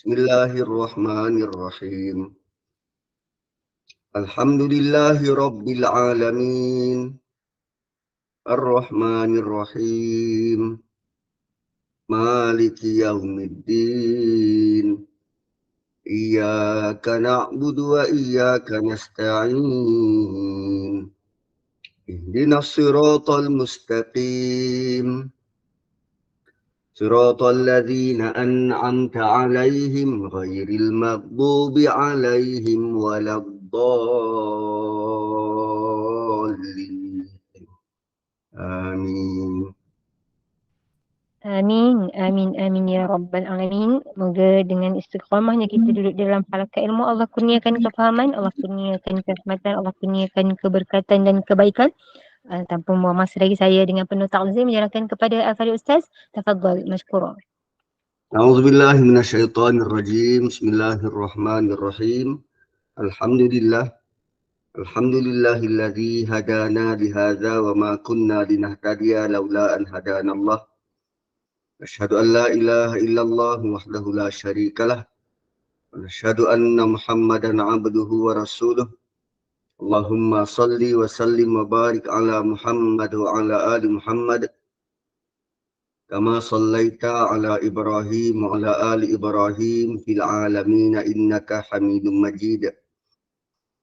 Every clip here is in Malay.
Bismillahirrahmanirrahim. Alhamdulillahi Rabbil Alamin. Ar-Rahmanir-Rahim. Maliki Yawmiddin. Iyyaka na'budu wa iyyaka nasta'in. Ihdinas siratal mustaqim. صراط الذين أنعمت عليهم غير المغضوب عليهم ولا الضالين آمين. Amin, amin, amin ya Rabbal Alamin. Moga dengan istiqamahnya kita duduk dalam halaqah ilmu, Allah kurniakan kefahaman, Allah kurniakan kerahmatan, Allah kurniakan keberkatan dan kebaikan. Tanpa membuang masa lagi, saya dengan penuh ta'zim menyerahkan kepada Al-Fadhil Ustaz. Tafadhal mashkura. A'udzu billahi minasyaitonir rajim. Bismillahirrahmanirrahim. Alhamdulillah. Alhamdulillahilladzi hadana lihadza wa ma kunna linahtadiya laula an hadanallah. Asyhadu an la ilaha illallah wahdahu la syarikalah. Wa asyhadu anna Muhammadan 'abduhu wa rasuluh. Allahumma salli wa sallim wa barik ala Muhammad wa ala ali Muhammad. Kama sallaita ala Ibrahim wa ala ali Ibrahim fil alamin innaka Hamidum Majid.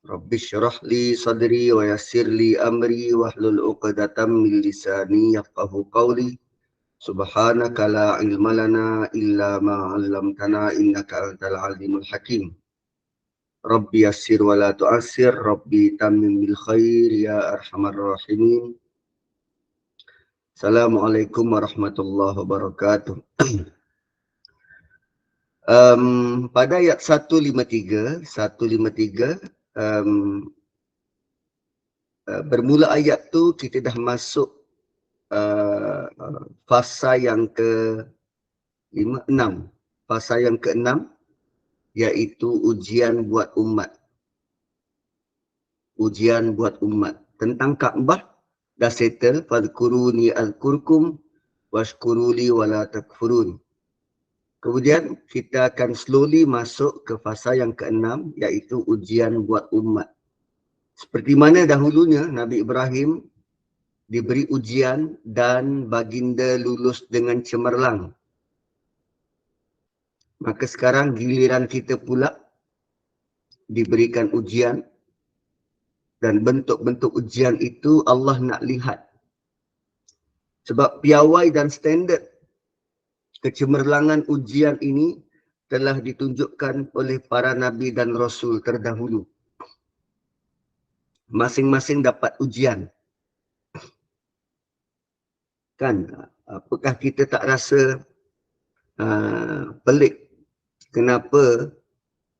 Rabbi syrah li sadri wa yassir li amri wahlul 'uqdatam min lisani yafqahu qawli. Subhanaka la ilma lana illa ma 'allamtana innaka antal alimul hakim. Rabbi yassir wa la tu'assir, Rabbi tammim bil khair ya arhamar rahimin. Assalamualaikum warahmatullahi wabarakatuh. Pada ayat 153, bermula ayat tu kita dah masuk fasa yang ke-6. Fasa yang ke-6 iaitu ujian buat umat. Ujian buat umat. Tentang Kaabah dah settle. Fadhkuruni azkurkum washkuruli wala takfurun. Kemudian kita akan slowly masuk ke fasa yang ke-6 iaitu ujian buat umat. Seperti mana dahulunya Nabi Ibrahim diberi ujian dan baginda lulus dengan cemerlang. Maka sekarang giliran kita pula diberikan ujian, dan bentuk-bentuk ujian itu Allah nak lihat. Sebab piawai dan standard kecemerlangan ujian ini telah ditunjukkan oleh para Nabi dan Rasul terdahulu. Masing-masing dapat ujian. Kan, apakah kita tak rasa pelik kenapa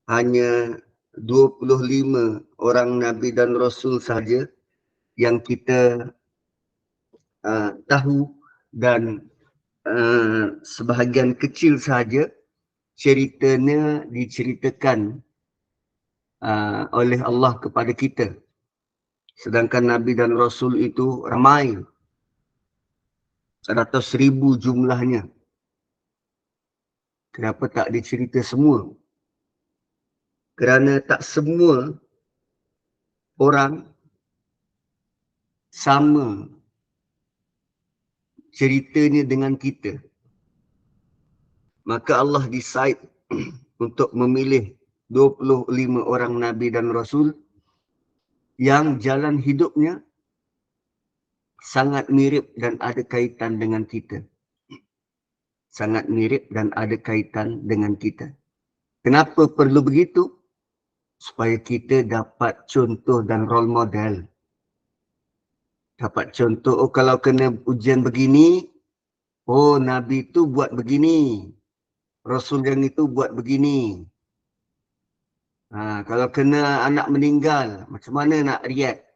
hanya 25 orang Nabi dan Rasul saja yang kita tahu, dan sebahagian kecil saja ceritanya diceritakan oleh Allah kepada kita. Sedangkan Nabi dan Rasul itu ramai, 100,000 jumlahnya. Kenapa tak dicerita semua? Kerana tak semua orang sama ceritanya dengan kita. Maka Allah decide untuk memilih 25 orang Nabi dan Rasul yang jalan hidupnya sangat mirip dan ada kaitan dengan kita. Sangat mirip dan ada kaitan dengan kita. Kenapa perlu begitu? Supaya kita dapat contoh dan role model. Dapat contoh, oh kalau kena ujian begini, oh Nabi itu buat begini. Rasul yang itu buat begini. Kalau kena anak meninggal, macam mana nak react?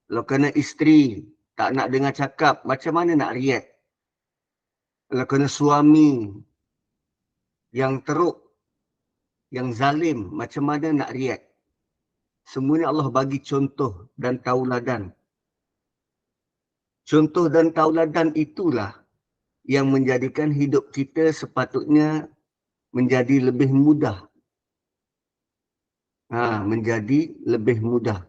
Kalau kena isteri, tak nak dengar cakap, macam mana nak react? Kalau kena suami yang teruk, yang zalim, macam mana nak react? Semuanya Allah bagi contoh dan tauladan. Contoh dan tauladan itulah yang menjadikan hidup kita sepatutnya menjadi lebih mudah. Menjadi lebih mudah.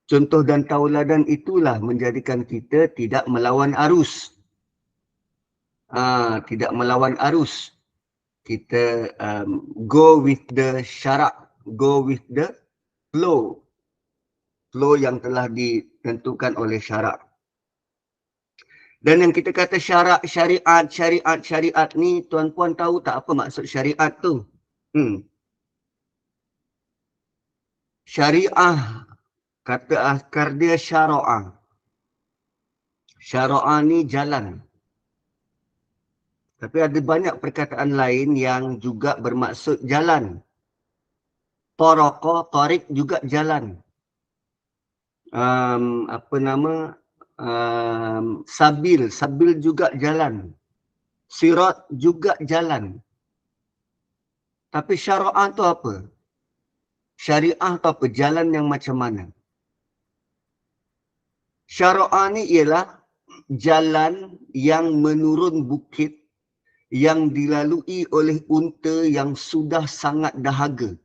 Contoh dan tauladan itulah menjadikan kita tidak melawan arus. Tidak melawan arus. Kita go with the syarak, go with the flow. Flow yang telah ditentukan oleh syarak. Dan yang kita kata syarak, syariat ni, tuan-puan tahu tak apa maksud syariat tu? Syariah, kata akar dia syara'ah. Syara'ah ni jalan. Tapi ada banyak perkataan lain yang juga bermaksud jalan. Taraqa, tarik juga jalan. Sabil juga jalan. Sirat juga jalan. Tapi syara'ah tu apa? Syariah tu apa? Jalan yang macam mana? Syara'ah ni ialah jalan yang menurun bukit yang dilalui oleh unta yang sudah sangat dahaga.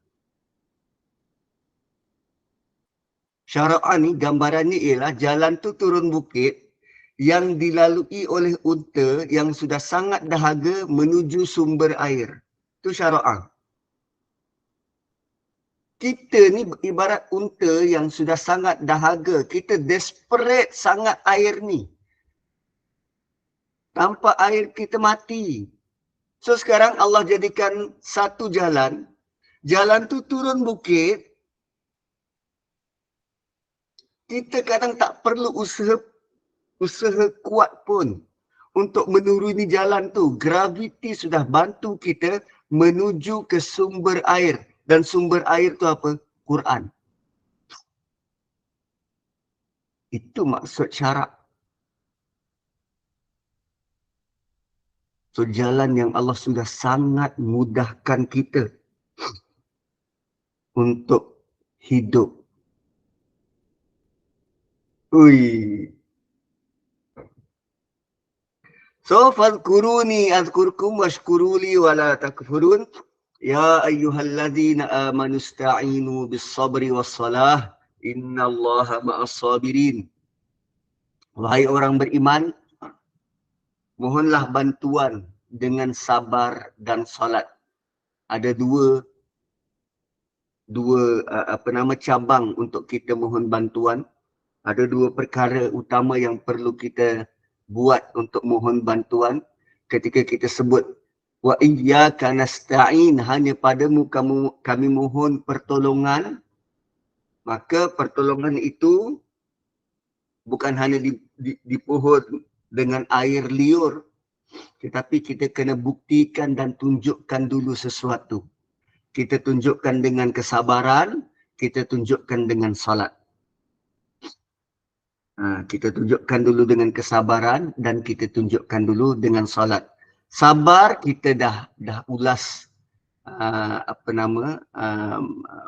Syara'ah ni gambarannya ialah jalan tu turun bukit yang dilalui oleh unta yang sudah sangat dahaga menuju sumber air. Itu syara'ah. Kita ni ibarat unta yang sudah sangat dahaga. Kita desperate sangat air ni. Tanpa air kita mati. So sekarang Allah jadikan satu jalan. Jalan tu turun bukit. Kita kadang tak perlu usaha kuat pun untuk menuruni jalan tu. Graviti sudah bantu kita menuju ke sumber air. Dan sumber air tu apa? Quran. Itu maksud syarak. So jalan yang Allah sudah sangat mudahkan kita untuk hidup. So fadhkuruni azkurkum washkuruli wala takfurun. Ya ayyuhalladzina amanu ista'inu bis sabri was salah. Innallaha ma'as sabirin. Wahai orang beriman, mohonlah bantuan dengan sabar dan salat. Ada dua cabang untuk kita mohon bantuan. Ada dua perkara utama yang perlu kita buat untuk mohon bantuan. Ketika kita sebut wa iyyaka nasta'in, hanya padamu kami mohon pertolongan, maka pertolongan itu bukan hanya dipohon dengan air liur, tetapi kita kena buktikan dan tunjukkan dulu sesuatu. Kita tunjukkan dengan kesabaran, kita tunjukkan dengan salat. Kita tunjukkan dulu dengan kesabaran dan kita tunjukkan dulu dengan salat. Sabar kita dah ulas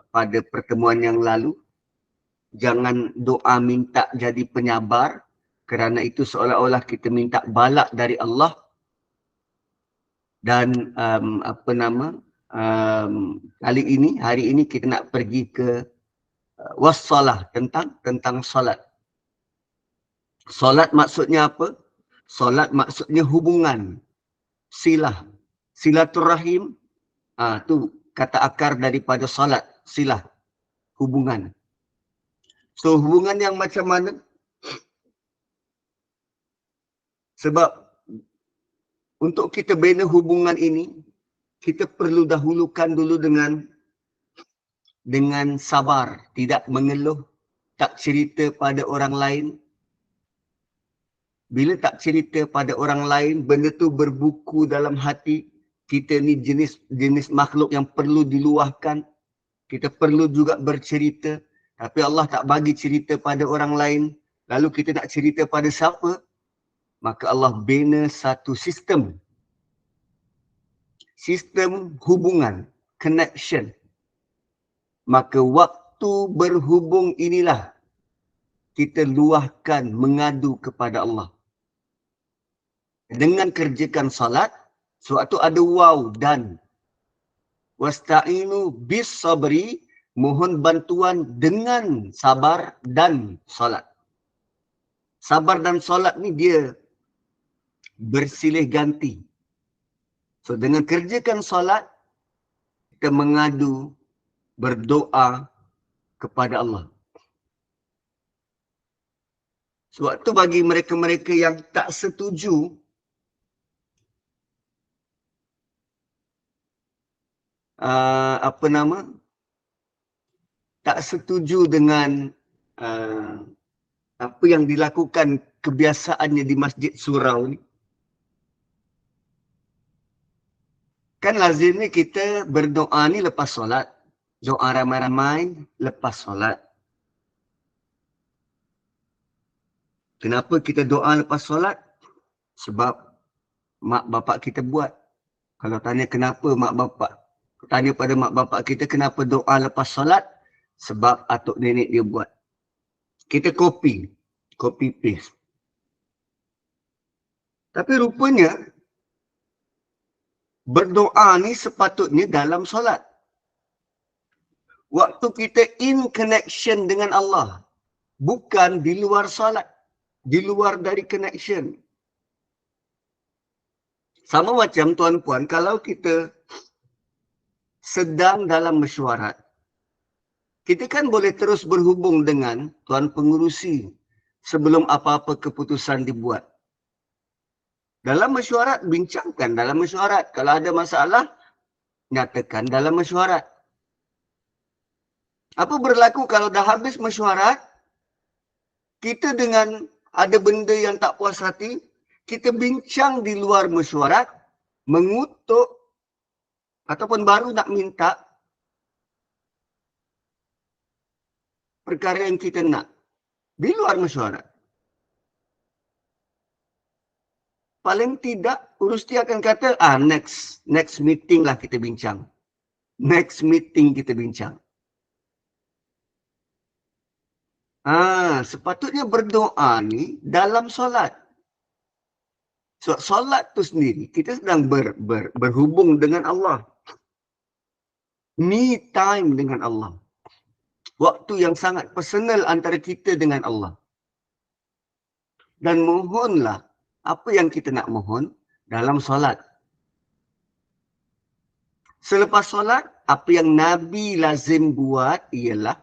pada pertemuan yang lalu. Jangan doa minta jadi penyabar, kerana itu seolah-olah kita minta balak dari Allah. Dan hari ini kita nak pergi ke wassalah, tentang salat. Solat maksudnya apa? Solat maksudnya hubungan. Silaturrahim. Tu kata akar daripada solat. Silah. Hubungan. So hubungan yang macam mana? Sebab untuk kita bina hubungan ini, kita perlu dahulukan dulu dengan sabar. Tidak mengeluh. Tak cerita pada orang lain. Bila tak cerita pada orang lain, benda tu berbuku dalam hati. Kita ni jenis makhluk yang perlu diluahkan. Kita perlu juga bercerita. Tapi Allah tak bagi cerita pada orang lain. Lalu kita nak cerita pada siapa? Maka Allah bina satu sistem. Sistem hubungan, connection. Maka waktu berhubung inilah kita luahkan mengadu kepada Allah. Dengan kerjakan salat, sewaktu ada waw dan Wasta'inu bis sabri, mohon bantuan dengan sabar dan solat. Sabar dan solat ni dia bersilih ganti. So dengan kerjakan solat, kita mengadu, berdoa kepada Allah. Sebab tu bagi mereka-mereka yang tak setuju tak setuju dengan apa yang dilakukan kebiasaannya di Masjid Surau ni. Kan lazimnya kita berdoa ni lepas solat. Doa ramai-ramai lepas solat. Kenapa kita doa lepas solat? Sebab mak bapak kita buat. Kalau tanya kenapa tanya pada mak bapak kita kenapa doa lepas solat? Sebab atuk nenek dia buat. Kita copy paste. Tapi rupanya berdoa ni sepatutnya dalam solat. Waktu kita in connection dengan Allah. Bukan di luar solat. Di luar dari connection. Sama macam tuan-puan, kalau kita sedang dalam mesyuarat, kita kan boleh terus berhubung dengan tuan pengurusi sebelum apa-apa keputusan dibuat. Dalam mesyuarat, bincangkan dalam mesyuarat. Kalau ada masalah, nyatakan dalam mesyuarat. Apa berlaku kalau dah habis mesyuarat, kita dengan ada benda yang tak puas hati, kita bincang di luar mesyuarat, mengutuk ataupun baru nak minta perkara yang kita nak di luar mesyuarat. Paling tidak, urusti akan kata, next meeting lah kita bincang. Next meeting kita bincang. Sepatutnya berdoa ni dalam solat. So, solat tu sendiri, kita sedang berhubung dengan Allah. Me time dengan Allah. Waktu yang sangat personal antara kita dengan Allah. Dan mohonlah apa yang kita nak mohon dalam solat. Selepas solat, apa yang Nabi lazim buat ialah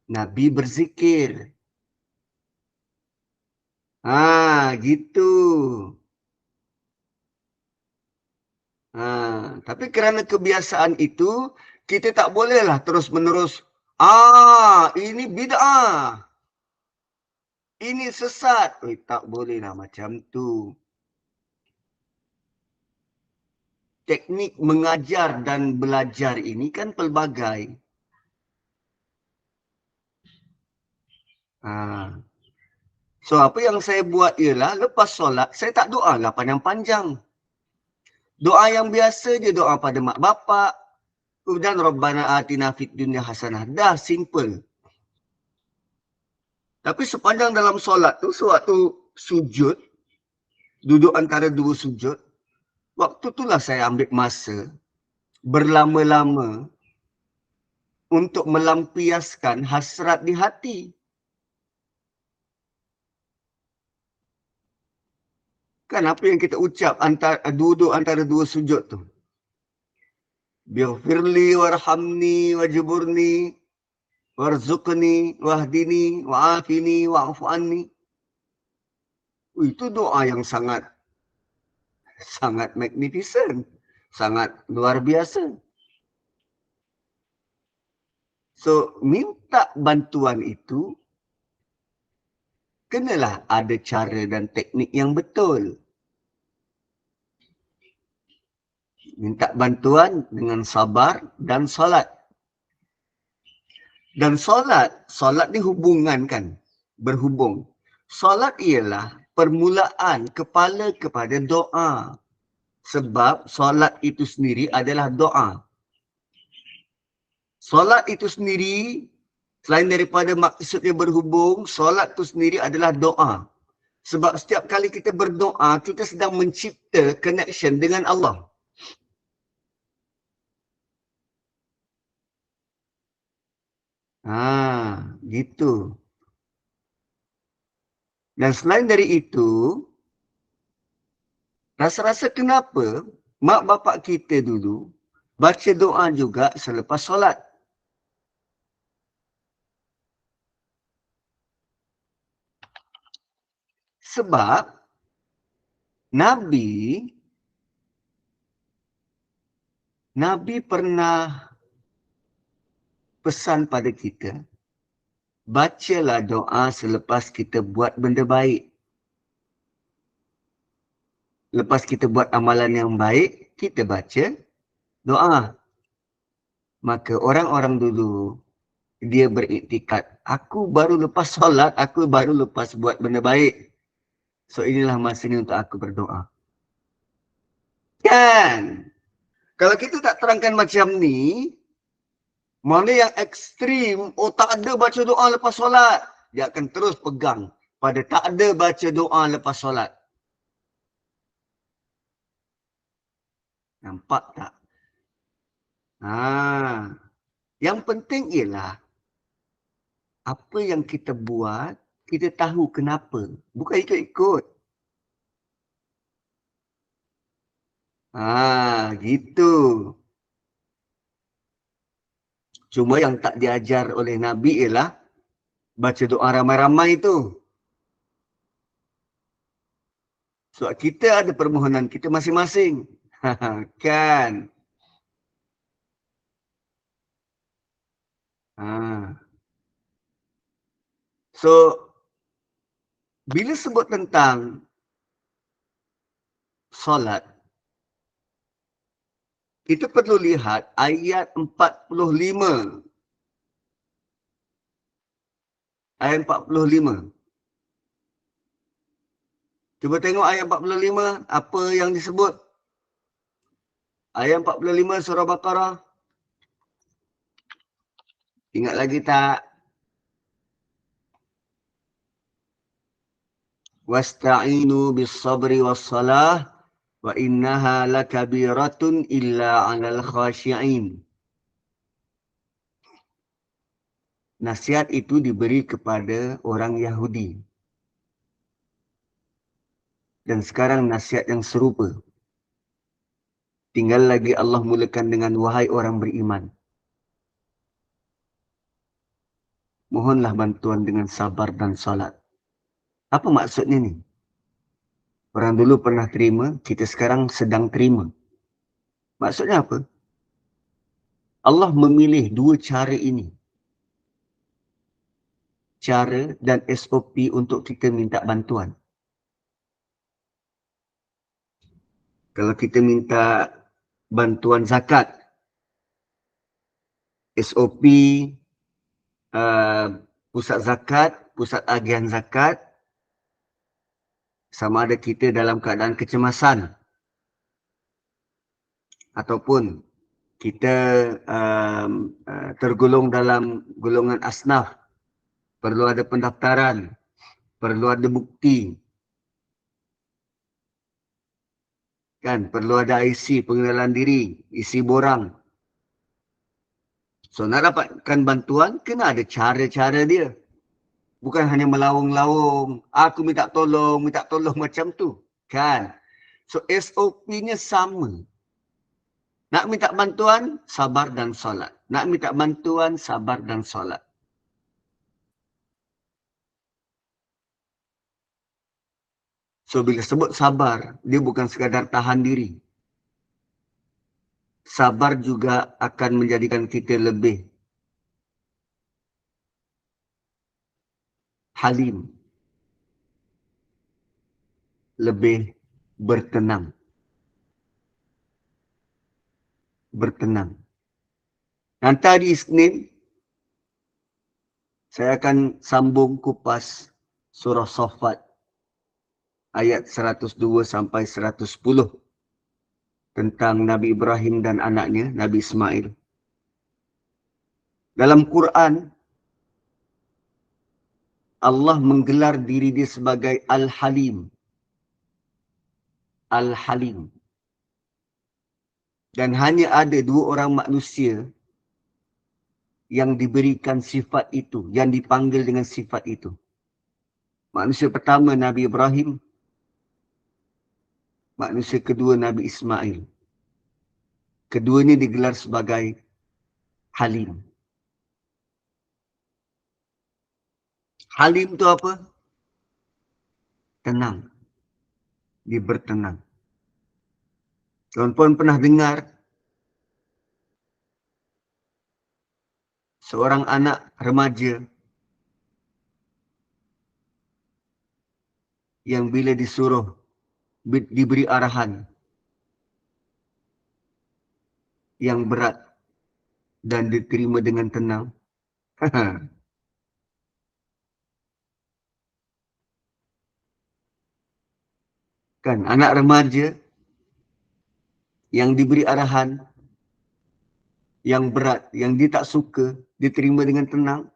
Nabi berzikir. Gitu. Tapi kerana kebiasaan itu, kita tak bolehlah terus-menerus, ini bid'ah. Ini sesat. Tak bolehlah macam tu. Teknik mengajar dan belajar ini kan pelbagai. So, apa yang saya buat ialah, lepas solat, saya tak doa lah panjang-panjang. Doa yang biasa je, doa pada mak bapak. Dan Rabbana atina fid dunya hasanah. Dah, simple. Tapi sepanjang dalam solat tu, sewaktu sujud, duduk antara dua sujud, waktu itulah saya ambil masa berlama-lama untuk melampiaskan hasrat di hati. Kan apa yang kita ucap duduk antara dua sujud tu? Bighfirli warhamni wajburni warzuqni wahdini wa'afini wa'fu anni. Itu doa yang sangat magnificent, sangat luar biasa. So, minta bantuan itu kenalah ada cara dan teknik yang betul. Minta bantuan dengan sabar dan solat. Dan solat ni hubungan kan? Berhubung. Solat ialah permulaan kepala kepada doa. Sebab solat itu sendiri adalah doa. Solat itu sendiri, selain daripada maksudnya berhubung, solat itu sendiri adalah doa. Sebab setiap kali kita berdoa, kita sedang mencipta connection dengan Allah. Gitu. Dan selain dari itu, rasa-rasa kenapa mak bapak kita dulu baca doa juga selepas solat? Sebab Nabi pernah pesan pada kita, bacalah doa selepas kita buat benda baik. Lepas kita buat amalan yang baik, kita baca doa. Maka orang-orang dulu, dia beriktikad, aku baru lepas solat, aku baru lepas buat benda baik. So inilah masanya untuk aku berdoa. Kan? Kalau kita tak terangkan macam ni, mana yang ekstrim, tak ada baca doa lepas solat. Dia akan terus pegang pada tak ada baca doa lepas solat. Nampak tak? Yang penting ialah apa yang kita buat, kita tahu kenapa. Bukan ikut-ikut. Gitu. Cuma yang tak diajar oleh Nabi ialah baca doa ramai-ramai tu. Sebab kita ada permohonan kita masing-masing. Kan? So, bila sebut tentang solat, kita perlu lihat ayat 45. Ayat 45. Cuba tengok ayat 45, apa yang disebut. Ayat 45 surah Baqarah. Ingat lagi tak? Wasta'inu bis-sabri was-salah wa innaha lakabiratun illa 'alal khashi'in. Nasihat itu diberi kepada orang Yahudi. Dan sekarang nasihat yang serupa. Tinggal lagi Allah mulakan dengan wahai orang beriman. Mohonlah bantuan dengan sabar dan salat. Apa maksudnya ni? Orang dulu pernah terima, kita sekarang sedang terima. Maksudnya apa? Allah memilih dua cara ini. Cara dan SOP untuk kita minta bantuan. Kalau kita minta bantuan zakat, SOP pusat zakat, pusat agihan zakat, sama ada kita dalam keadaan kecemasan ataupun kita tergolong dalam golongan asnaf, perlu ada pendaftaran, perlu ada bukti, kan? Perlu ada IC, pengenalan diri, isi borang. So nak dapatkan bantuan, kena ada cara-cara dia. Bukan hanya melawung-lawung, aku minta tolong macam tu. Kan? So SOP-nya sama. Nak minta bantuan, sabar dan solat. Nak minta bantuan, sabar dan solat. So bila sebut sabar, dia bukan sekadar tahan diri. Sabar juga akan menjadikan kita lebih halim. Lebih bertenang. Nanti hari Isnin, saya akan sambung kupas surah Saffat ayat 102 sampai 110 tentang Nabi Ibrahim dan anaknya, Nabi Ismail. Dalam Quran, Allah menggelar diri dia sebagai Al-Halim. Al-Halim. Dan hanya ada dua orang manusia yang diberikan sifat itu, yang dipanggil dengan sifat itu. Manusia pertama Nabi Ibrahim, manusia kedua Nabi Ismail. Kedua ini digelar sebagai Halim. Halim itu apa? Tenang. Dia bertenang. Tuan-puan pernah dengar seorang anak remaja yang bila disuruh diberi arahan yang berat dan diterima dengan tenang. Kan, anak remaja yang diberi arahan yang berat, yang dia tak suka, diterima dengan tenang.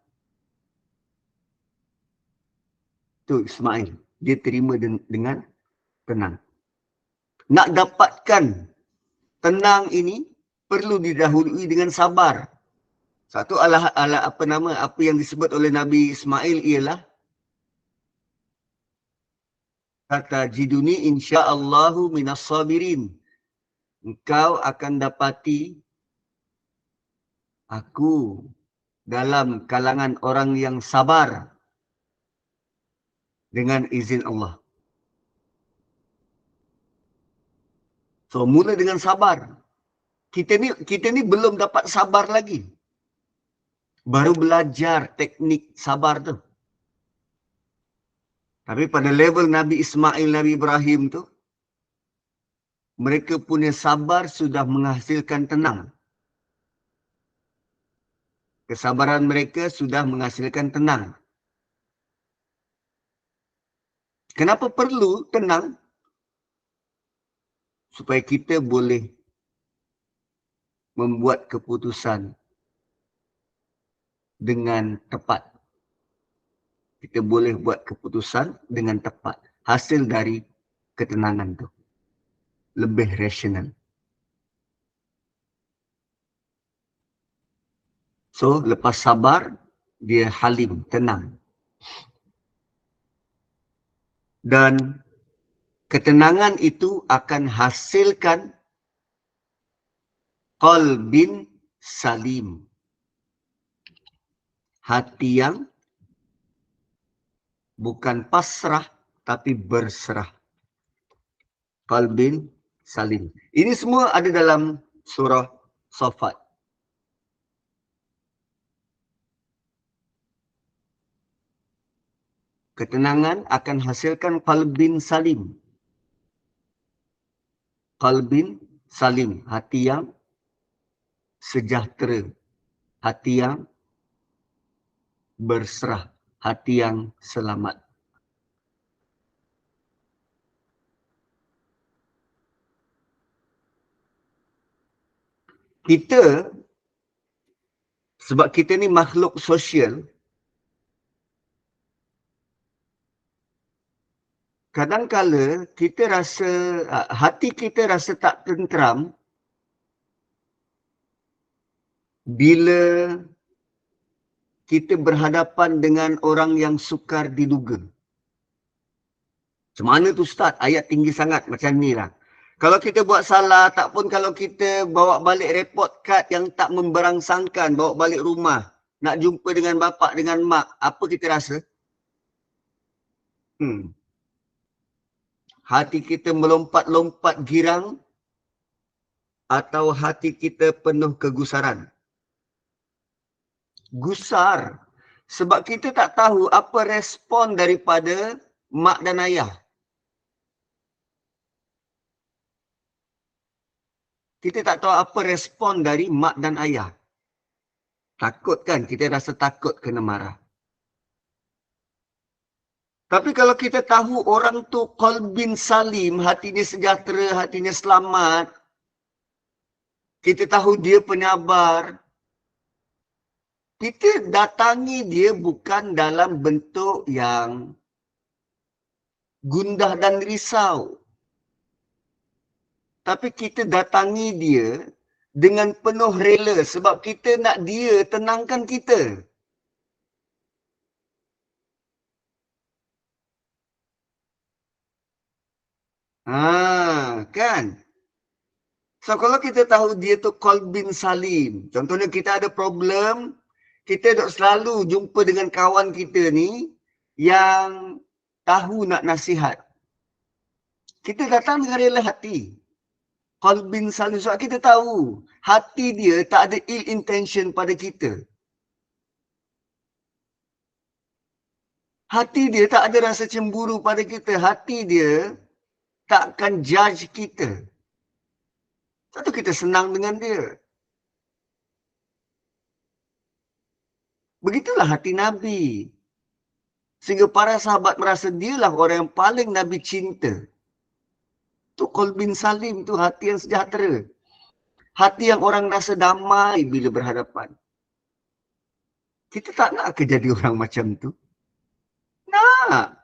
Tu Ismail, dia terima dengan tenang. Nak dapatkan tenang ini perlu didahului dengan sabar. Satu apa yang disebut oleh Nabi Ismail ialah kata jiduni insyaallahu minas sabirin. Engkau akan dapati aku dalam kalangan orang yang sabar dengan izin Allah. So mula dengan sabar. Kita ni belum dapat sabar lagi. Baru belajar teknik sabar tu. Tapi pada level Nabi Ismail, Nabi Ibrahim tu, mereka punya sabar sudah menghasilkan tenang. Kesabaran mereka sudah menghasilkan tenang. Kenapa perlu tenang? Supaya kita boleh membuat keputusan dengan tepat. Kita boleh buat keputusan dengan tepat. Hasil dari ketenangan tu. Lebih rasional. So, lepas sabar, dia halim, tenang. Dan ketenangan itu akan hasilkan qalbin salim. Hati yang bukan pasrah, tapi berserah. Qalbin salim. Ini semua ada dalam surah Saffat. Ketenangan akan hasilkan qalbin salim. Qalbin salim. Hati yang sejahtera. Hati yang berserah. Hati yang selamat. Kita, sebab kita ni makhluk sosial, kadang-kala kita rasa, hati kita rasa tak tenteram bila kita berhadapan dengan orang yang sukar diduga. Macam mana tu Ustaz? Ayat tinggi sangat macam ni lah. Kalau kita buat salah, tak pun kalau kita bawa balik report card yang tak memberangsangkan, bawa balik rumah, nak jumpa dengan bapa, dengan mak, apa kita rasa? Hati kita melompat-lompat girang atau hati kita penuh kegusaran? Gusar. Sebab kita tak tahu apa respon daripada mak dan ayah. Kita tak tahu apa respon dari mak dan ayah. Takut kan? Kita rasa takut kena marah. Tapi kalau kita tahu orang tu qalbin salim, hatinya sejahtera, hatinya selamat, kita tahu dia penyabar, kita datangi dia bukan dalam bentuk yang gundah dan risau. Tapi kita datangi dia dengan penuh rela sebab kita nak dia tenangkan kita. Kan? So kalau kita tahu dia tu qalbin salim. Contohnya kita ada problem, kita dok selalu jumpa dengan kawan kita ni yang tahu nak nasihat. Kita datang dengan rela hati. Qalbin salim. Sebab kita tahu hati dia tak ada ill intention pada kita. Hati dia tak ada rasa cemburu pada kita. Hati dia tak akan judge kita. Satu kita senang dengan dia. Begitulah hati Nabi. Sehingga para sahabat merasa dialah orang yang paling Nabi cinta. Tu qalbin salim, tu hati yang sejahtera. Hati yang orang rasa damai bila berhadapan. Kita tak nak ke jadi orang macam tu? Nak.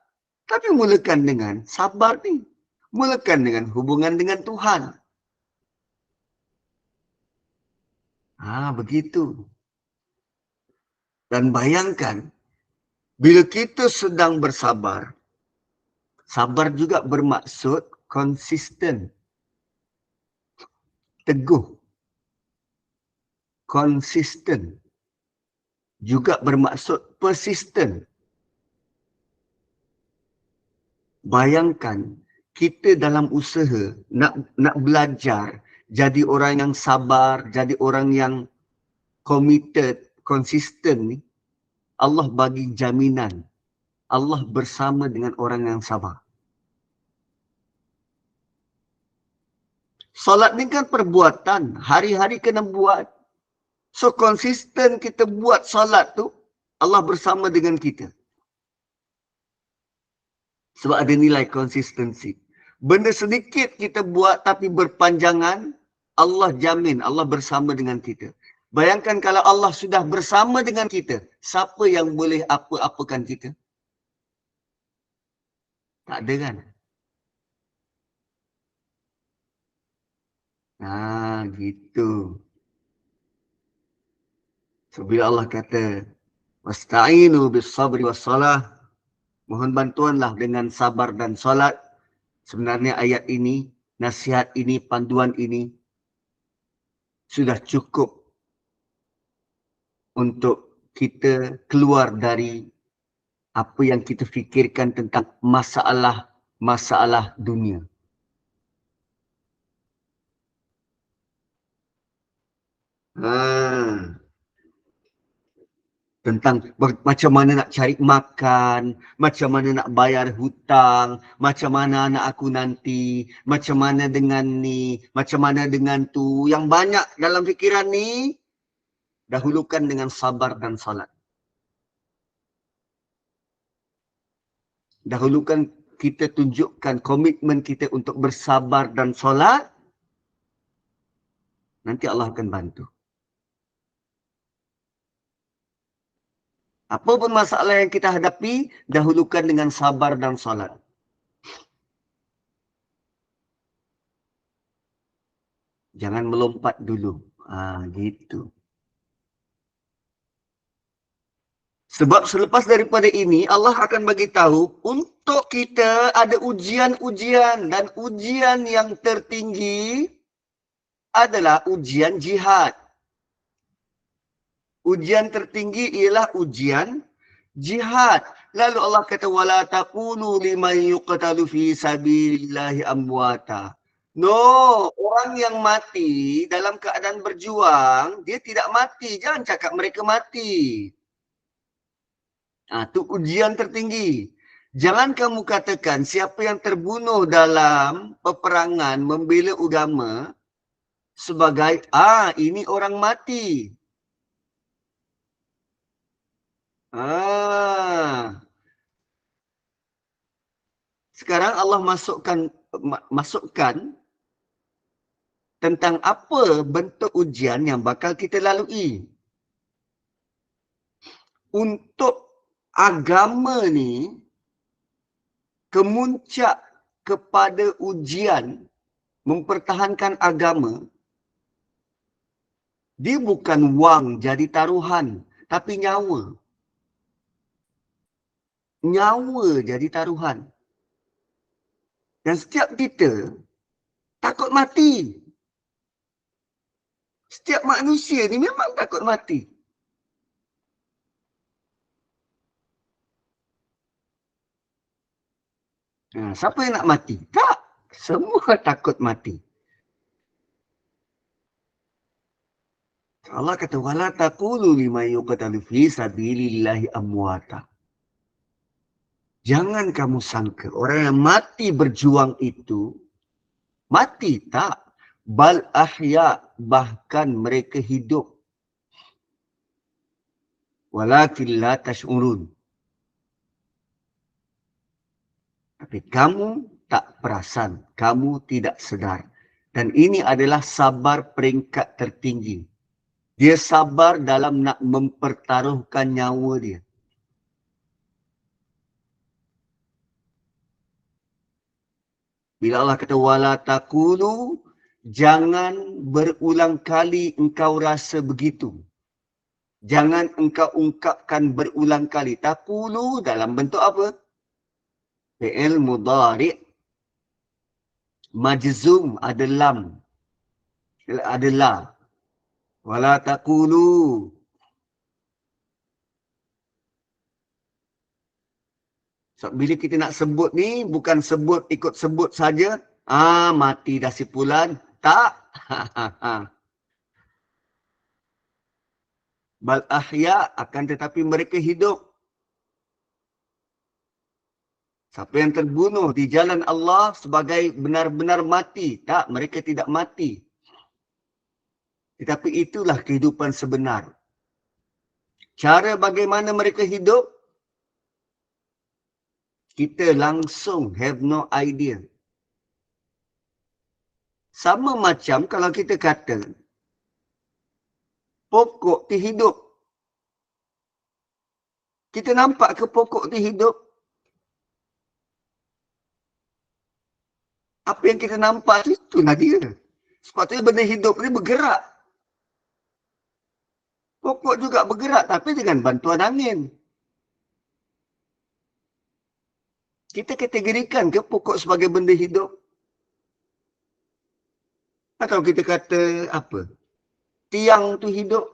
Tapi mulakan dengan sabar ni. Mulakan dengan hubungan dengan Tuhan. Begitu. Dan bayangkan, bila kita sedang bersabar, sabar juga bermaksud konsisten. Teguh. Konsisten. Juga bermaksud persisten. Bayangkan, kita dalam usaha nak belajar jadi orang yang sabar, jadi orang yang committed, konsisten ni, Allah bagi jaminan. Allah bersama dengan orang yang sabar. Solat ni kan perbuatan, hari-hari kena buat. So konsisten kita buat solat tu, Allah bersama dengan kita. Sebab ada nilai konsistensi. Benda sedikit kita buat tapi berpanjangan, Allah jamin, Allah bersama dengan kita. Bayangkan kalau Allah sudah bersama dengan kita, siapa yang boleh apa-apakan kita? Tak ada kan? Gitu. So bila Allah kata, wasta'inu bis sabri was salah, mohon bantuanlah dengan sabar dan solat. Sebenarnya ayat ini, nasihat ini, panduan ini sudah cukup untuk kita keluar dari apa yang kita fikirkan tentang masalah dunia. Tentang macam mana nak cari makan, macam mana nak bayar hutang, macam mana anak aku nanti, macam mana dengan ni, macam mana dengan tu. Yang banyak dalam fikiran ni, dahulukan dengan sabar dan salat. Dahulukan kita tunjukkan komitmen kita untuk bersabar dan solat, nanti Allah akan bantu. Apa pun masalah yang kita hadapi, dahulukan dengan sabar dan solat. Jangan melompat dulu. Gitu. Sebab selepas daripada ini, Allah akan bagi tahu untuk kita ada ujian-ujian, dan ujian yang tertinggi adalah ujian jihad. Ujian tertinggi ialah ujian jihad. Lalu Allah kata, wala taqulu liman yuqtalu fi sabilillahi amwata. No, orang yang mati dalam keadaan berjuang, dia tidak mati. Jangan cakap mereka mati. Itu ujian tertinggi. Jangan kamu katakan siapa yang terbunuh dalam peperangan membela agama sebagai, ini orang mati. Sekarang Allah masukkan tentang apa bentuk ujian yang bakal kita lalui. Untuk agama ni, kemuncak kepada ujian mempertahankan agama Dia bukan wang jadi taruhan, tapi nyawa. Nyawa jadi taruhan. Dan setiap kita takut mati. Setiap manusia ni memang takut mati. Siapa yang nak mati? Tak. Semua takut mati. Allah kata, wala taqulu liman yuqtalu fi sabilillahi amwata. Jangan kamu sangka orang yang mati berjuang itu mati, tak. Bal ahya, bahkan mereka hidup. Walakin la tash'urun. Tapi kamu tak perasan, kamu tidak sedar. Dan ini adalah sabar peringkat tertinggi. Dia sabar dalam nak mempertaruhkan nyawa dia. Bila Allah kata wala taqulu, jangan berulang kali engkau rasa begitu. Jangan engkau ungkapkan berulang kali. Taqulu dalam bentuk apa? Fi'il mudhari' majzum, ada lam. Ada la. Wala taqulu. So, bila kita nak sebut ni, bukan sebut ikut sebut saja. Mati dah si Fulan. Tak. Bal ahya, akan tetapi mereka hidup. Siapa yang terbunuh di jalan Allah sebagai benar-benar mati. Tak, mereka tidak mati. Tetapi itulah kehidupan sebenar. Cara bagaimana mereka hidup, kita langsung have no idea. Sama macam kalau kita kata, pokok tu hidup. Kita nampak ke pokok tu hidup? Apa yang kita nampak tu, itulah dia. Sebab tu benda hidup ni bergerak. Pokok juga bergerak tapi dengan bantuan angin. Kita kategorikan ke pokok sebagai benda hidup? Atau kita kata apa? Tiang tu hidup.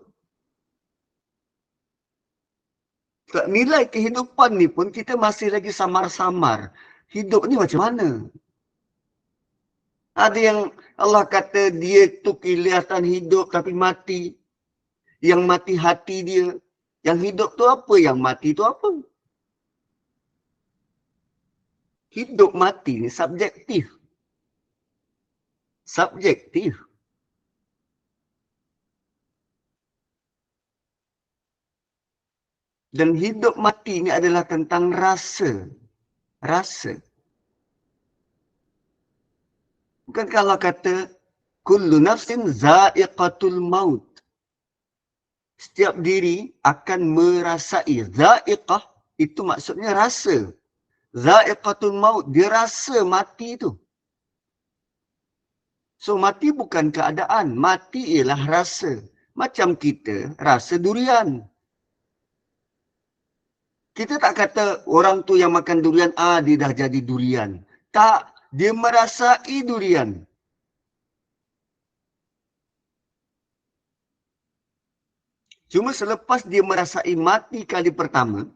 Nilai kehidupan ni pun kita masih lagi samar-samar. Hidup ni macam mana? Ada yang Allah kata dia tu kelihatan hidup tapi mati. Yang mati hati dia. Yang hidup tu apa? Yang mati tu apa? Hidup mati ni subjektif. Subjektif. Dan hidup mati ni adalah tentang rasa. Rasa. Bukan kalau kata kullu nafsin za'iqatul maut. Setiap diri akan merasai. Za'iqah itu maksudnya rasa. Za'iqatul maut, dia rasa mati tu. So mati bukan keadaan, mati ialah rasa. Macam kita rasa durian. Kita tak kata orang tu yang makan durian, dia dah jadi durian. Tak, dia merasai durian. Cuma selepas dia merasai mati kali pertama,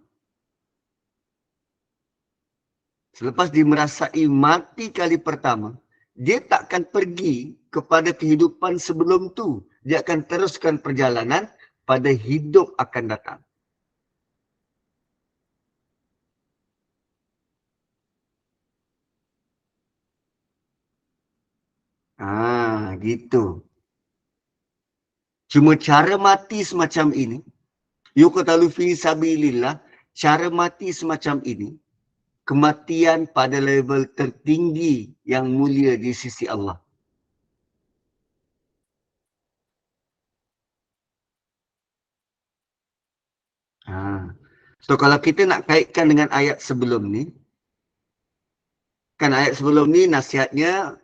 dia takkan pergi kepada kehidupan sebelum tu. Dia akan teruskan perjalanan pada hidup akan datang. Gitu. Cuma cara mati semacam ini, yuqtalu fi sabilillah, cara mati semacam ini, kematian pada level tertinggi yang mulia di sisi Allah. So kalau kita nak kaitkan dengan ayat sebelum ni, kan ayat sebelum ni nasihatnya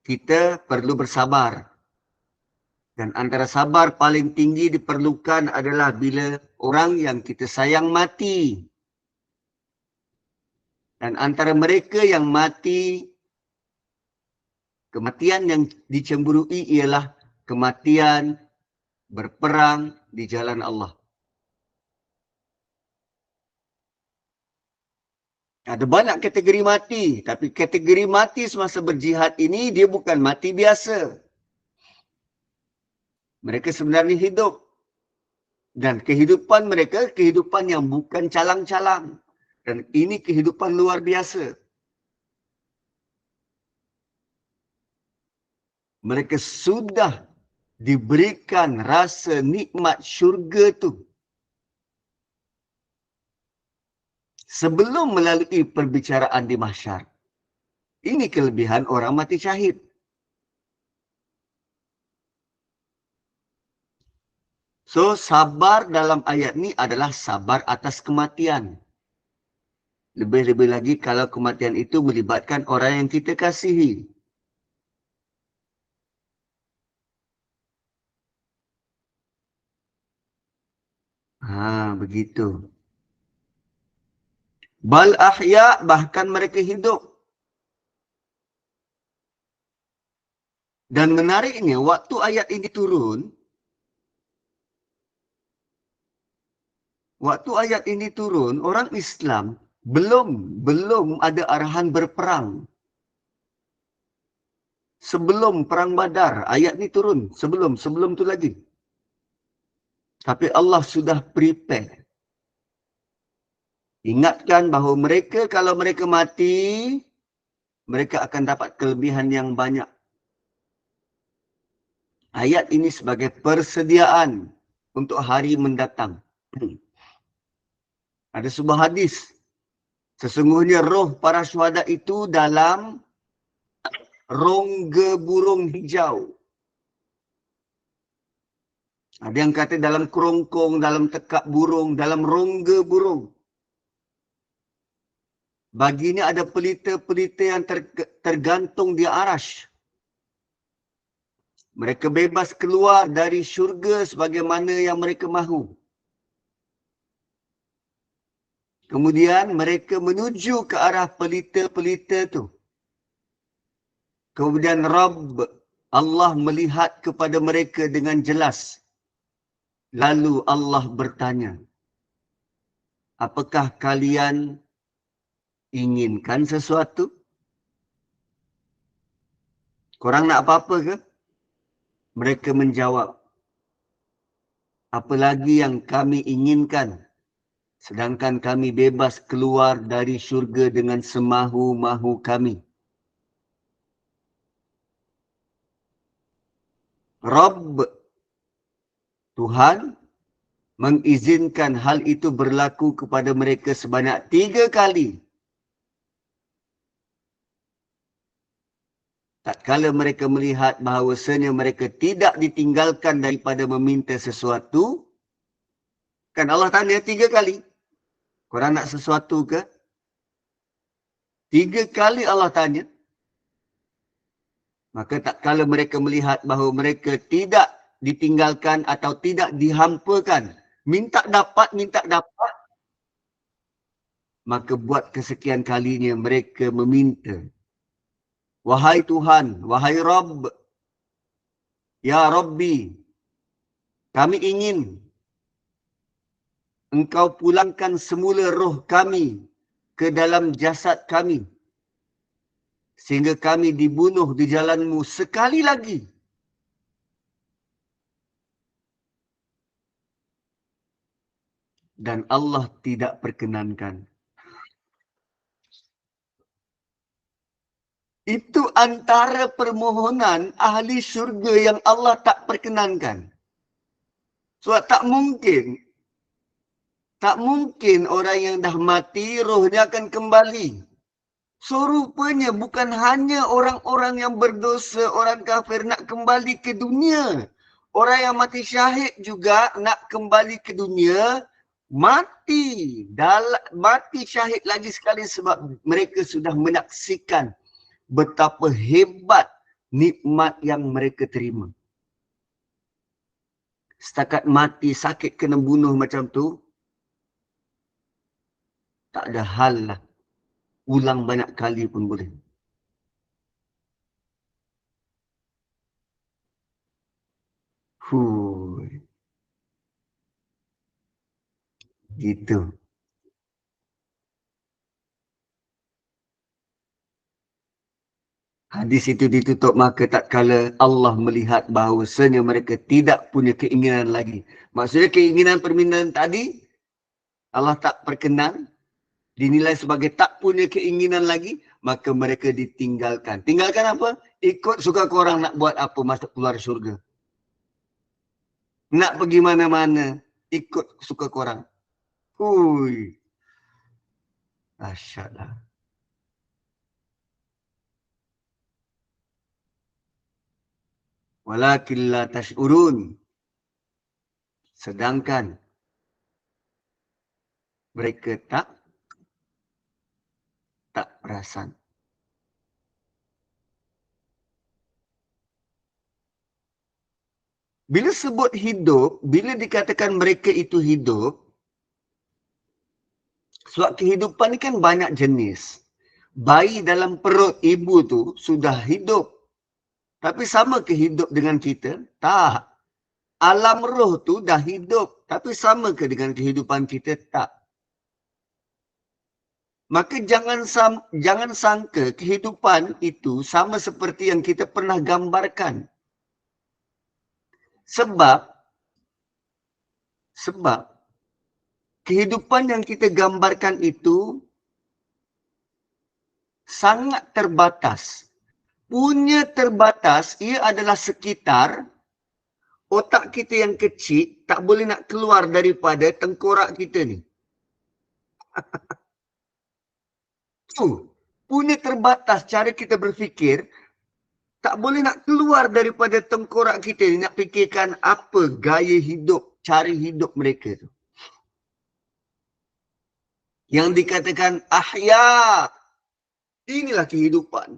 kita perlu bersabar. Dan antara sabar paling tinggi diperlukan adalah bila orang yang kita sayang mati. Dan antara mereka yang mati, kematian yang dicemburui ialah kematian berperang di jalan Allah. Ada banyak kategori mati, tapi kategori mati semasa berjihad ini dia bukan mati biasa. Mereka sebenarnya hidup. Dan kehidupan mereka, kehidupan yang bukan calang-calang. Dan ini kehidupan luar biasa. Mereka sudah diberikan rasa nikmat syurga tu sebelum melalui perbicaraan di mahsyar. Ini kelebihan orang mati syahid. So, sabar dalam ayat ni adalah sabar atas kematian. Lebih-lebih lagi kalau kematian itu melibatkan orang yang kita kasihi. Begitu. Bal ahya, bahkan mereka hidup. Dan menariknya, waktu ayat ini turun, orang Islam belum ada arahan berperang. Sebelum perang Badar, ayat ni turun. Sebelum tu lagi. Tapi Allah sudah prepare. Ingatkan bahawa mereka, kalau mereka mati, mereka akan dapat kelebihan yang banyak. Ayat ini sebagai persediaan untuk hari mendatang. Ada sebuah hadis. Sesungguhnya roh para syuhada itu dalam rongga burung hijau. Ada yang kata dalam kerongkong, dalam tekak burung, dalam rongga burung. Baginya ada pelita-pelita yang tergantung di arash. Mereka bebas keluar dari syurga sebagaimana yang mereka mahu. Kemudian mereka menuju ke arah pelita-pelita tu. Kemudian Rabb Allah melihat kepada mereka dengan jelas. Lalu Allah bertanya, apakah kalian inginkan sesuatu? Korang nak apa-apa ke? Mereka menjawab, apa lagi yang kami inginkan? Sedangkan kami bebas keluar dari syurga dengan semahu-mahu kami. Rabb, Tuhan, mengizinkan hal itu berlaku kepada mereka sebanyak 3 kali. Tatkala mereka melihat bahawasanya mereka tidak ditinggalkan daripada meminta sesuatu, kan Allah tanya 3 kali. Korang nak sesuatu ke? 3 kali Allah tanya. Maka tatkala mereka melihat bahawa mereka tidak ditinggalkan atau tidak dihampakan, minta dapat, maka buat kesekian kalinya mereka meminta, wahai Tuhan, wahai Rabb, ya Rabbi, kami ingin Engkau pulangkan semula roh kami ke dalam jasad kami, sehingga kami dibunuh di jalan-Mu sekali lagi. Dan Allah tidak perkenankan. Itu antara permohonan ahli syurga yang Allah tak perkenankan. Sebab tak mungkin orang yang dah mati, rohnya akan kembali. So rupanya bukan hanya orang-orang yang berdosa, orang kafir nak kembali ke dunia. Orang yang mati syahid juga nak kembali ke dunia, mati syahid lagi sekali sebab mereka sudah menyaksikan betapa hebat nikmat yang mereka terima. setakat mati, sakit kena bunuh macam tu, tak ada hal lah. Ulang banyak kali pun boleh. Hui. Gitu. Hadis itu ditutup maka tak kala Allah melihat bahawasanya mereka tidak punya keinginan lagi. Maksudnya keinginan permintaan tadi, Allah tak perkenan, dinilai sebagai tak punya keinginan lagi, maka mereka ditinggalkan. Tinggalkan apa? Ikut suka korang nak buat apa masuk keluar syurga. Nak pergi mana-mana, ikut suka korang. Hui. Dahsyat lah. Walakin la tash'urun. Sedangkan mereka tak perasan. Bila sebut hidup, bila dikatakan mereka itu hidup, sebab kehidupan ni kan banyak jenis. Bayi dalam perut ibu tu sudah hidup. Tapi sama ke hidup dengan kita? Tak. Alam roh tu dah hidup. Tapi sama ke dengan kehidupan kita? Tak. Maka jangan sangka kehidupan itu sama seperti yang kita pernah gambarkan. Sebab kehidupan yang kita gambarkan itu sangat terbatas. Punya terbatas, ia adalah sekitar otak kita yang kecil tak boleh nak keluar daripada tengkorak kita ni. Tu, punya terbatas cara kita berfikir, tak boleh nak keluar daripada tengkorak kita ni nak fikirkan apa gaya hidup, cara hidup mereka tu. Yang dikatakan ahya, inilah kehidupan.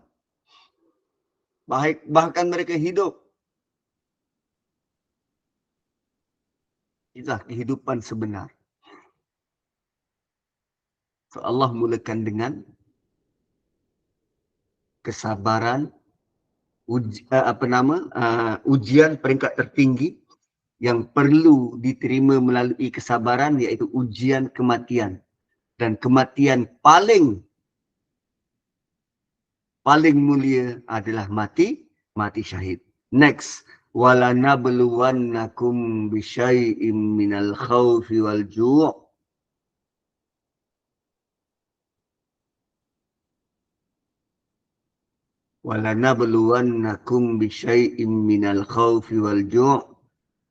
Bahkan mereka hidup. Itulah kehidupan sebenar. So Allah mulakan dengan kesabaran, ujian peringkat tertinggi yang perlu diterima melalui kesabaran, iaitu ujian kematian. Dan kematian paling mulia adalah mati syahid. Next, walanabluwannakum bisyai'im minal khawfi wal ju'. Walanabluwannakum bisyai'im minal khawfi wal ju'.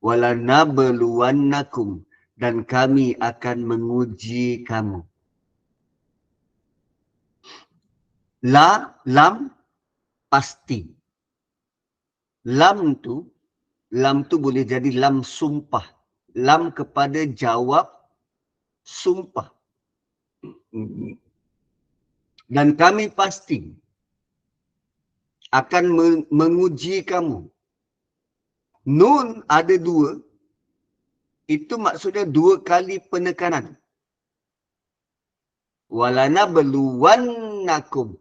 Walanabluwannakum, dan kami akan menguji kamu. Lam pasti. Lam tu boleh jadi lam sumpah. Lam kepada jawab sumpah. Dan kami pasti akan menguji kamu. Nun ada dua. Itu maksudnya dua kali penekanan. Walanabluwannakum.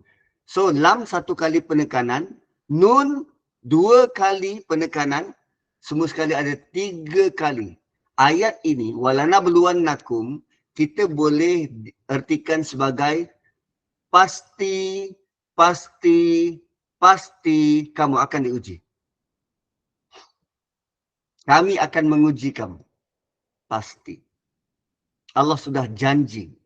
So, lam satu kali penekanan. Nun dua kali penekanan. Semua sekali ada tiga kali. Ayat ini, walanabluwannakum, kita boleh ertikan sebagai pasti kamu akan diuji. Kami akan menguji kamu. Pasti. Allah sudah janji.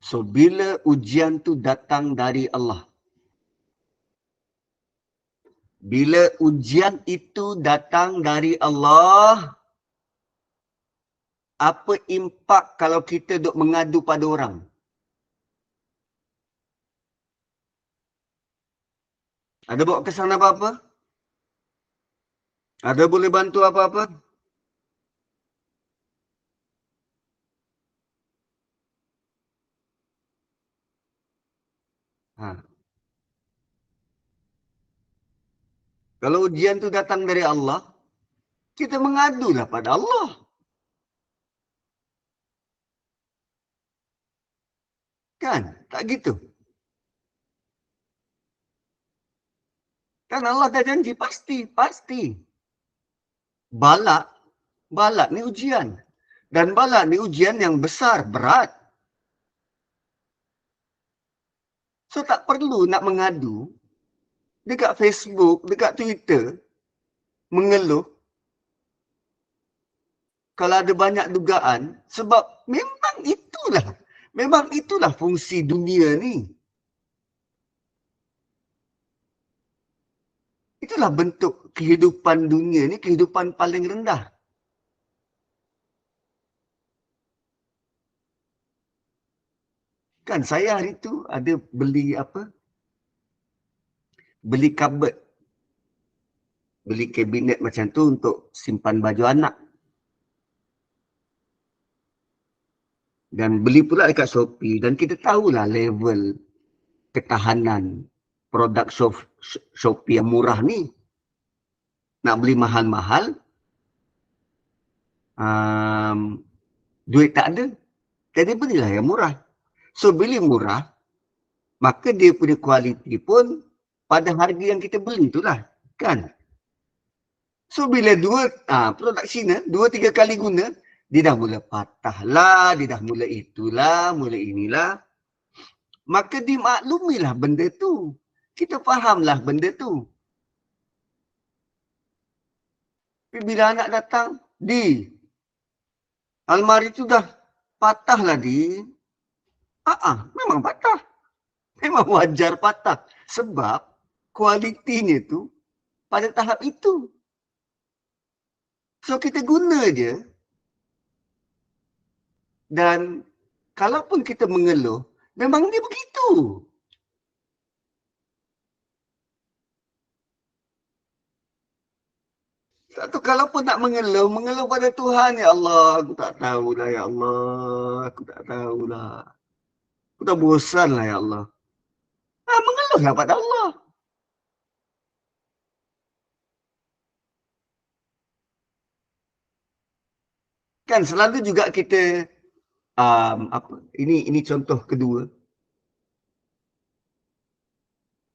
So, bila ujian tu datang dari Allah, bila ujian itu datang dari Allah, apa impak kalau kita duk mengadu pada orang? Ada bawa kesan apa-apa? Ada boleh bantu apa-apa? Ha. Kalau ujian tu datang dari Allah, kita mengadulah pada Allah. Kan? Tak gitu. Kan Allah dah janji pasti, pasti. Balak ni ujian. Dan balak ni ujian yang besar, berat. So tak perlu nak mengadu dekat Facebook, dekat Twitter, mengeluh kalau ada banyak dugaan, sebab memang itulah fungsi dunia ni. Itulah bentuk kehidupan dunia ni, kehidupan paling rendah. Kan saya hari tu ada beli apa? Beli cupboard. Beli kabinet macam tu untuk simpan baju anak. Dan beli pula dekat Shopee. Dan kita tahulah level ketahanan produk Shopee yang murah ni. Nak beli mahal-mahal, duit tak ada. Jadi belilah yang murah. So beli murah, maka dia punya kualiti pun pada harga yang kita beli itulah. Kan? So bila produk Cina, 2-3 kali guna, dia dah mula patah lah, dia dah mula itulah, mula inilah. Maka dimaklumilah benda tu. Kita fahamlah benda tu. Tapi bila anak datang, almari tu dah patah lah memang patah. Memang wajar patah. Sebab kualitinya tu pada tahap itu. So kita guna je. Dan kalaupun kita mengeluh, memang dia begitu. Satu kalaupun nak mengeluh pada Tuhan, ya Allah, aku tak tahulah ya Allah, aku tak tahulah. Aku dah bosan lah ya Allah. Mengeluhlah pada Allah. Kan selalu juga kita ini contoh kedua.